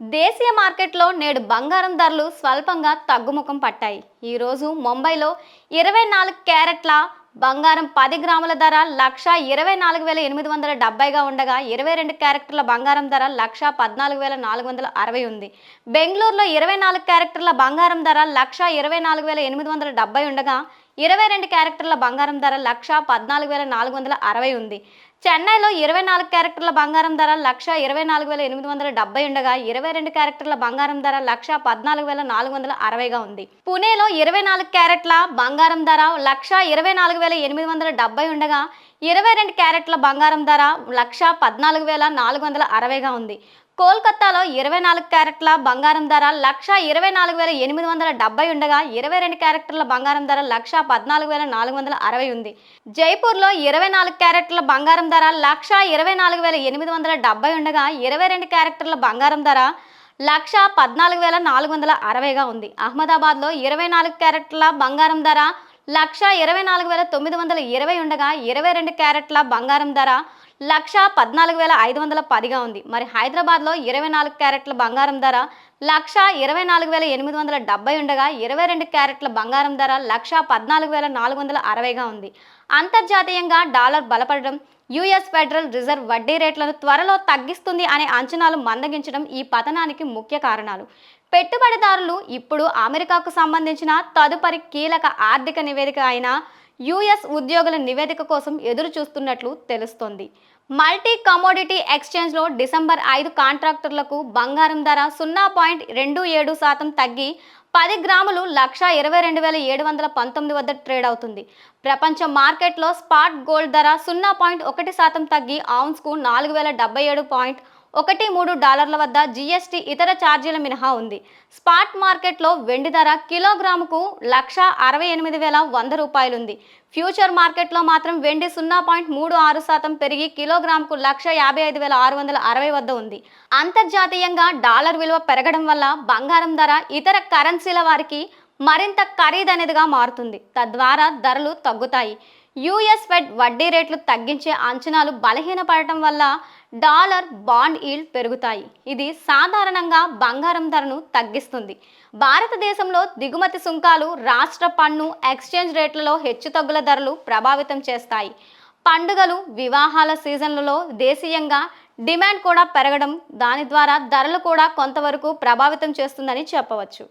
దేశీయ మార్కెట్లో నేడు బంగారం ధరలు స్వల్పంగా తగ్గుముఖం పట్టాయి. ఈరోజు ముంబైలో 24 క్యారెట్ల బంగారం 10 గ్రాముల ధర 1,24,870గా ఉండగా 22 క్యారెట్ల బంగారం ధర 1,14,460 ఉంది. బెంగళూరులో 24 క్యారెట్ల బంగారం ధర 1,24,870 ఉండగా 22 క్యారెట్ల బంగారం ధర 1,14,460 ఉంది. చెన్నైలో 24 క్యారెట్ల బంగారం ధర 1,24,870 ఉండగా 22 క్యారెట్ల బంగారం ధర 1,14,460గా ఉంది. పుణేలో 24 క్యారెట్ల బంగారం ధర 1,24,870 ఉండగా 22 క్యారెట్ల బంగారం ధర 1,14,460గా ఉంది. కోల్కతాలో 24 క్యారెట్ల బంగారం ధర 1,24,870 ఉండగా 22 క్యారెట్ల బంగారం ధర 1,14,460 ఉంది. జైపూర్లో 24 క్యారెట్ల బంగారం ధర 1,24,870 ఉండగా 22 క్యారెట్ల బంగారం ధర 1,14,460గా ఉంది. అహ్మదాబాద్లో 24 క్యారెట్ల బంగారం ధర 1,24,920 ఉండగా 22 క్యారెట్ల బంగారం ధర 1,14,510గా ఉంది. మరి హైదరాబాద్లో 24 క్యారెట్ల బంగారం ధర 1,24,870 ఉండగా 22 క్యారెట్ల బంగారం ధర 1,14,460గా ఉంది. అంతర్జాతీయంగా డాలర్ బలపడడం, యుఎస్ ఫెడరల్ రిజర్వ్ వడ్డీ రేట్లను త్వరలో తగ్గిస్తుంది అనే అంచనాలు మందగించడం ఈ పతనానికి ముఖ్య కారణాలు. పెట్టుబడిదారులు ఇప్పుడు అమెరికాకు సంబంధించిన తదుపరి కీలక ఆర్థిక నివేదిక అయిన యుఎస్ ఉద్యోగుల నివేదిక కోసం ఎదురు చూస్తున్నట్లు తెలుస్తోంది. మల్టీ కమోడిటీ ఎక్స్చేంజ్లో డిసెంబర్ 5 కాంట్రాక్టర్లకు బంగారం ధర 0.27% తగ్గి 10 గ్రాములు 1,22,719 వద్ద ట్రేడ్ అవుతుంది. ప్రపంచ మార్కెట్లో స్పాట్ గోల్డ్ ధర 0.1% తగ్గి ఔన్స్కు $4,077.13 వద్ద జీఎస్టీ ఇతర ఛార్జీల మినహా ఉంది. స్పాట్ మార్కెట్లో వెండి ధర కిలోగ్రాముకు 1,68,100 ఉంది. ఫ్యూచర్ మార్కెట్లో మాత్రం వెండి 0.36% పెరిగి కిలోగ్రాముకు 1,55,660 వద్ద ఉంది. అంతర్జాతీయంగా డాలర్ విలువ పెరగడం వల్ల బంగారం ధర ఇతర కరెన్సీల వారికి మరింత ఖరీదైనదిగా మారుతుంది. తద్వారా ధరలు తగ్గుతాయి. యుఎస్ ఫెడ్ వడ్డీ రేట్లు తగ్గించే అంచనాలు బలహీనపడటం వల్ల డాలర్ బాండ్ ఈల్డ్ పెరుగుతాయి. ఇది సాధారణంగా బంగారం ధరను తగ్గిస్తుంది. భారతదేశంలో దిగుమతి సుంకాలు, రాష్ట్ర పన్ను, ఎక్స్చేంజ్ రేట్లలో హెచ్చుతగ్గుల ధరలు ప్రభావితం చేస్తాయి. పండుగలు, వివాహాల సీజన్లలో దేశీయంగా డిమాండ్ కూడా పెరగడం దాని ద్వారా ధరలు కూడా కొంతవరకు ప్రభావితం చేస్తుందని చెప్పవచ్చు.